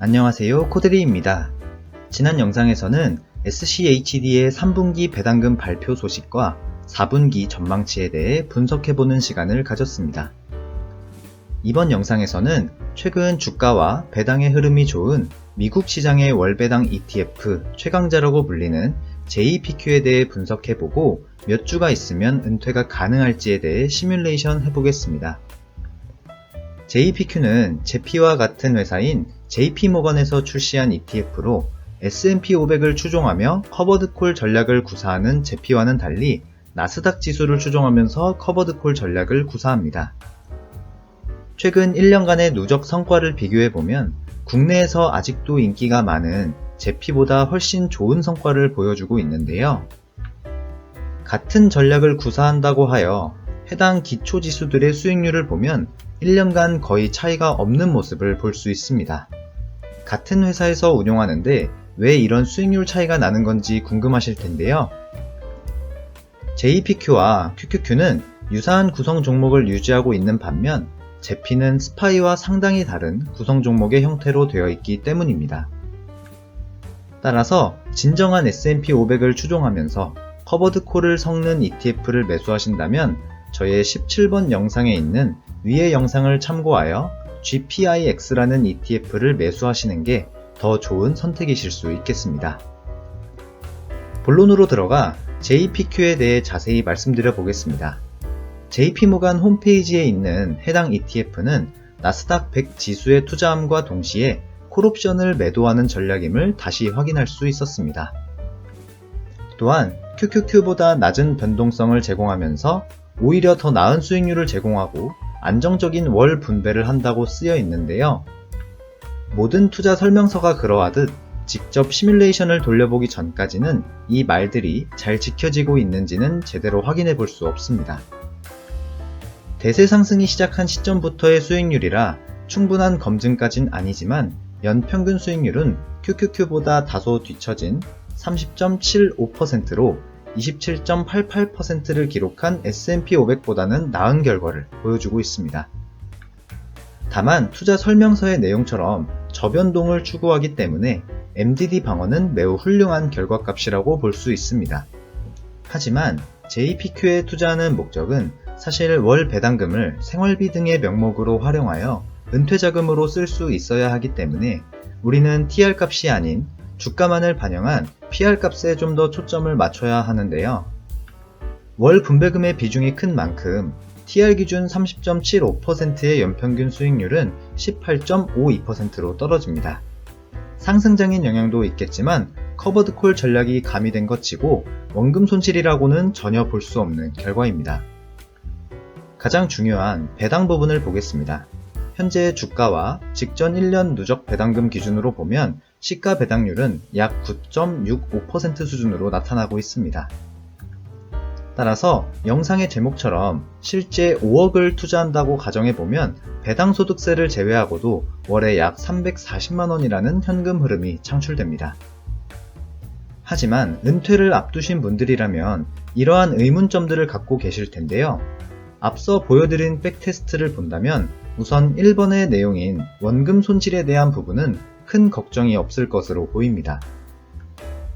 안녕하세요, 코드리입니다. 지난 영상에서는 SCHD의 3분기 배당금 발표 소식과 4분기 전망치에 대해 분석해보는 시간을 가졌습니다. 이번 영상에서는 최근 주가와 배당의 흐름이 좋은 미국 시장의 월배당 ETF 최강자라고 불리는 JPQ에 대해 분석해보고 몇 주가 있으면 은퇴가 가능할지에 대해 시뮬레이션 해보겠습니다. JPQ는 제피와 같은 회사인 JP모건에서 출시한 ETF로 S&P 500을 추종하며 커버드콜 전략을 구사하는 제피와는 달리 나스닥 지수를 추종하면서 커버드콜 전략을 구사합니다. 최근 1년간의 누적 성과를 비교해보면 국내에서 아직도 인기가 많은 제피보다 훨씬 좋은 성과를 보여주고 있는데요. 같은 전략을 구사한다고 하여 해당 기초지수들의 수익률을 보면 1년간 거의 차이가 없는 모습을 볼 수 있습니다. 같은 회사에서 운용하는데 왜 이런 수익률 차이가 나는 건지 궁금하실 텐데요. JPQ와 QQQ는 유사한 구성 종목을 유지하고 있는 반면 제피는 스파이와 상당히 다른 구성 종목의 형태로 되어 있기 때문입니다. 따라서 진정한 S&P 500을 추종하면서 커버드콜을 섞는 ETF를 매수하신다면 저의 17번 영상에 있는 위의 영상을 참고하여 GPIX라는 ETF를 매수하시는 게 더 좋은 선택이실 수 있겠습니다. 본론으로 들어가 JPQ에 대해 자세히 말씀드려 보겠습니다. JP모간 홈페이지에 있는 해당 ETF는 나스닥 100 지수에 투자함과 동시에 콜옵션을 매도하는 전략임을 다시 확인할 수 있었습니다. 또한 QQQ보다 낮은 변동성을 제공하면서 오히려 더 나은 수익률을 제공하고 안정적인 월 분배를 한다고 쓰여 있는데요. 모든 투자 설명서가 그러하듯 직접 시뮬레이션을 돌려보기 전까지는 이 말들이 잘 지켜지고 있는지는 제대로 확인해 볼 수 없습니다. 대세 상승이 시작한 시점부터의 수익률이라 충분한 검증까진 아니지만 연평균 수익률은 QQQ보다 다소 뒤처진 30.75%로 27.88%를 기록한 S&P 500보다는 나은 결과를 보여주고 있습니다. 다만 투자 설명서의 내용처럼 저변동을 추구하기 때문에 MDD 방어는 매우 훌륭한 결과값이라고 볼 수 있습니다. 하지만 JPQ에 투자하는 목적은 사실 월 배당금을 생활비 등의 명목으로 활용하여 은퇴자금으로 쓸 수 있어야 하기 때문에 우리는 TR값이 아닌 주가만을 반영한 PR값에 좀 더 초점을 맞춰야 하는데요. 월 분배금의 비중이 큰 만큼 TR 기준 30.75%의 연평균 수익률은 18.52%로 떨어집니다. 상승장인 영향도 있겠지만 커버드콜 전략이 가미된 것 치고 원금 손실이라고는 전혀 볼 수 없는 결과입니다. 가장 중요한 배당 부분을 보겠습니다. 현재 주가와 직전 1년 누적 배당금 기준으로 보면 시가 배당률은 약 9.65% 수준으로 나타나고 있습니다. 따라서 영상의 제목처럼 실제 5억을 투자한다고 가정해보면 배당소득세를 제외하고도 월에 약 340만원이라는 현금 흐름이 창출됩니다. 하지만 은퇴를 앞두신 분들이라면 이러한 의문점들을 갖고 계실 텐데요. 앞서 보여드린 백테스트를 본다면 우선 1번의 내용인 원금 손실에 대한 부분은 큰 걱정이 없을 것으로 보입니다.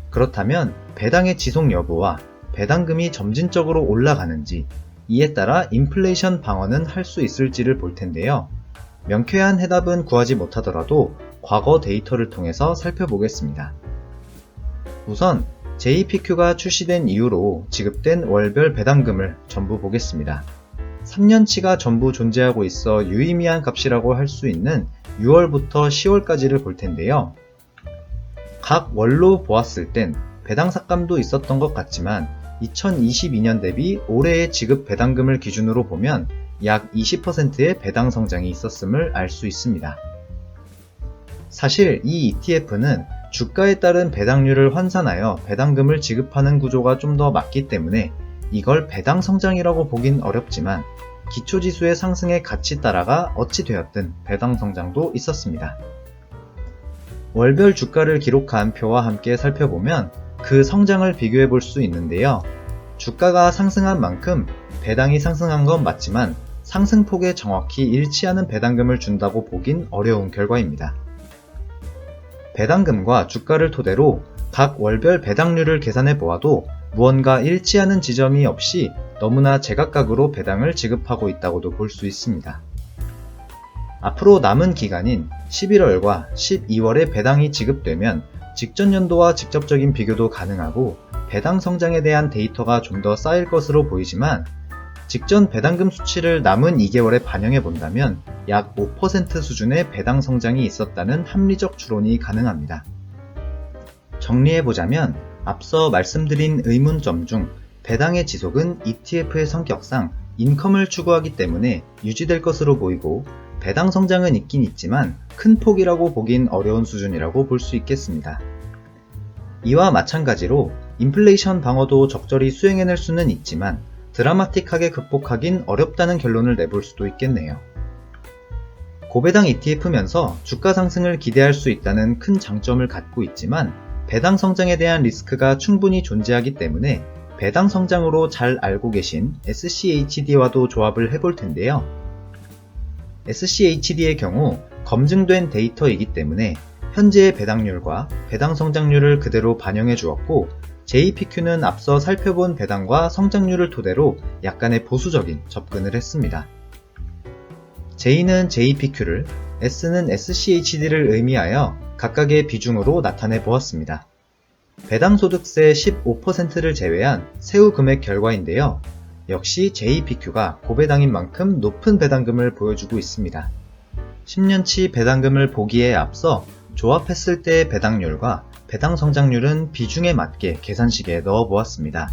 그렇다면 배당의 지속 여부와 배당금이 점진적으로 올라가는지 이에 따라 인플레이션 방어는 할 수 있을지를 볼 텐데요. 명쾌한 해답은 구하지 못하더라도 과거 데이터를 통해서 살펴보겠습니다. 우선 JPQ가 출시된 이후로 지급된 월별 배당금을 전부 보겠습니다. 3년치가 전부 존재하고 있어 유의미한 값이라고 할 수 있는 6월부터 10월까지를 볼 텐데요. 각 월로 보았을 땐 배당 삭감도 있었던 것 같지만 2022년 대비 올해의 지급 배당금을 기준으로 보면 약 20%의 배당 성장이 있었음을 알 수 있습니다. 사실 이 ETF는 주가에 따른 배당률을 환산하여 배당금을 지급하는 구조가 좀 더 맞기 때문에 이걸 배당 성장이라고 보긴 어렵지만 기초지수의 상승에 같이 따라가 어찌 되었든 배당 성장도 있었습니다. 월별 주가를 기록한 표와 함께 살펴보면 그 성장을 비교해 볼 수 있는데요. 주가가 상승한 만큼 배당이 상승한 건 맞지만 상승폭에 정확히 일치하는 배당금을 준다고 보긴 어려운 결과입니다. 배당금과 주가를 토대로 각 월별 배당률을 계산해 보아도 무언가 일치하는 지점이 없이 너무나 제각각으로 배당을 지급하고 있다고도 볼 수 있습니다. 앞으로 남은 기간인 11월과 12월에 배당이 지급되면 직전 연도와 직접적인 비교도 가능하고 배당 성장에 대한 데이터가 좀 더 쌓일 것으로 보이지만 직전 배당금 수치를 남은 2개월에 반영해 본다면 약 5% 수준의 배당 성장이 있었다는 합리적 추론이 가능합니다. 정리해보자면 앞서 말씀드린 의문점 중 배당의 지속은 ETF의 성격상 인컴을 추구하기 때문에 유지될 것으로 보이고 배당 성장은 있긴 있지만 큰 폭이라고 보긴 어려운 수준이라고 볼 수 있겠습니다. 이와 마찬가지로 인플레이션 방어도 적절히 수행해낼 수는 있지만 드라마틱하게 극복하긴 어렵다는 결론을 내볼 수도 있겠네요. 고배당 ETF면서 주가 상승을 기대할 수 있다는 큰 장점을 갖고 있지만 배당 성장에 대한 리스크가 충분히 존재하기 때문에 배당 성장으로 잘 알고 계신 SCHD와도 조합을 해볼 텐데요. SCHD의 경우 검증된 데이터이기 때문에 현재의 배당률과 배당 성장률을 그대로 반영해 주었고 JPQ는 앞서 살펴본 배당과 성장률을 토대로 약간의 보수적인 접근을 했습니다. J는 JPQ를, S는 SCHD를 의미하여 각각의 비중으로 나타내 보았습니다. 배당소득세 15%를 제외한 세후 금액 결과인데요. 역시 JPQ가 고배당인 만큼 높은 배당금을 보여주고 있습니다. 10년치 배당금을 보기에 앞서 조합했을 때의 배당률과 배당 성장률은 비중에 맞게 계산식에 넣어 보았습니다.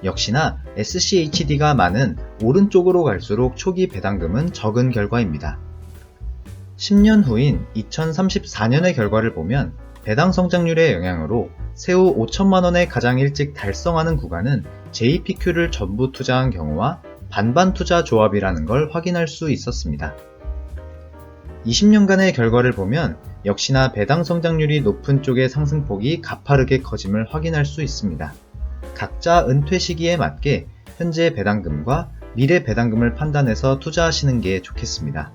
역시나 SCHD가 많은 오른쪽으로 갈수록 초기 배당금은 적은 결과입니다. 10년 후인 2034년의 결과를 보면 배당 성장률의 영향으로 세후 5천만원에 가장 일찍 달성하는 구간은 JPQ를 전부 투자한 경우와 반반 투자 조합이라는 걸 확인할 수 있었습니다. 20년간의 결과를 보면 역시나 배당 성장률이 높은 쪽의 상승폭이 가파르게 커짐을 확인할 수 있습니다. 각자 은퇴 시기에 맞게 현재 배당금과 미래 배당금을 판단해서 투자하시는 게 좋겠습니다.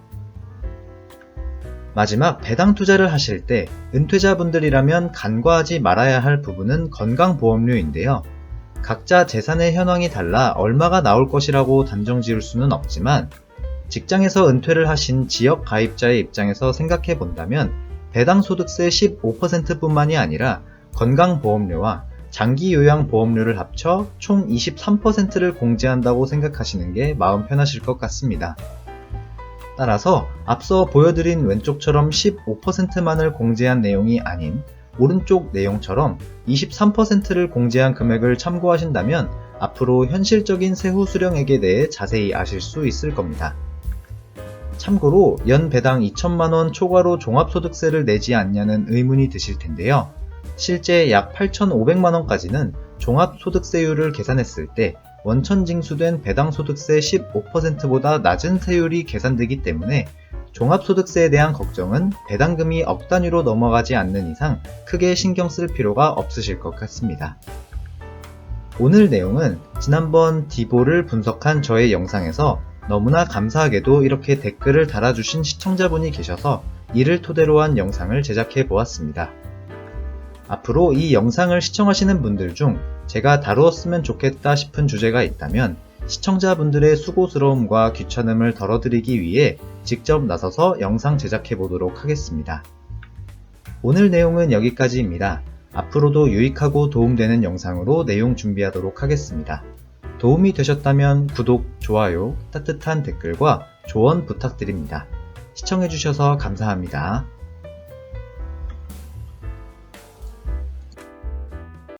마지막 배당 투자를 하실 때 은퇴자분들이라면 간과하지 말아야 할 부분은 건강보험료인데요. 각자 재산의 현황이 달라 얼마가 나올 것이라고 단정 지을 수는 없지만 직장에서 은퇴를 하신 지역 가입자의 입장에서 생각해 본다면 배당 소득세 15%뿐만이 아니라 건강보험료와 장기요양보험료를 합쳐 총 23%를 공제한다고 생각하시는 게 마음 편하실 것 같습니다. 따라서 앞서 보여드린 왼쪽처럼 15%만을 공제한 내용이 아닌 오른쪽 내용처럼 23%를 공제한 금액을 참고하신다면 앞으로 현실적인 세후 수령액에 대해 자세히 아실 수 있을 겁니다. 참고로 연 배당 2천만원 초과로 종합소득세를 내지 않냐는 의문이 드실 텐데요. 실제 약 8,500만원까지는 종합소득세율을 계산했을 때 원천 징수된 배당소득세 15%보다 낮은 세율이 계산되기 때문에 종합소득세에 대한 걱정은 배당금이 억 단위로 넘어가지 않는 이상 크게 신경 쓸 필요가 없으실 것 같습니다. 오늘 내용은 지난번 디보를 분석한 저의 영상에서 너무나 감사하게도 이렇게 댓글을 달아주신 시청자분이 계셔서 이를 토대로 한 영상을 제작해 보았습니다. 앞으로 이 영상을 시청하시는 분들 중 제가 다루었으면 좋겠다 싶은 주제가 있다면 시청자분들의 수고스러움과 귀찮음을 덜어드리기 위해 직접 나서서 영상 제작해 보도록 하겠습니다. 오늘 내용은 여기까지입니다. 앞으로도 유익하고 도움되는 영상으로 내용 준비하도록 하겠습니다. 도움이 되셨다면 구독, 좋아요, 따뜻한 댓글과 조언 부탁드립니다. 시청해주셔서 감사합니다.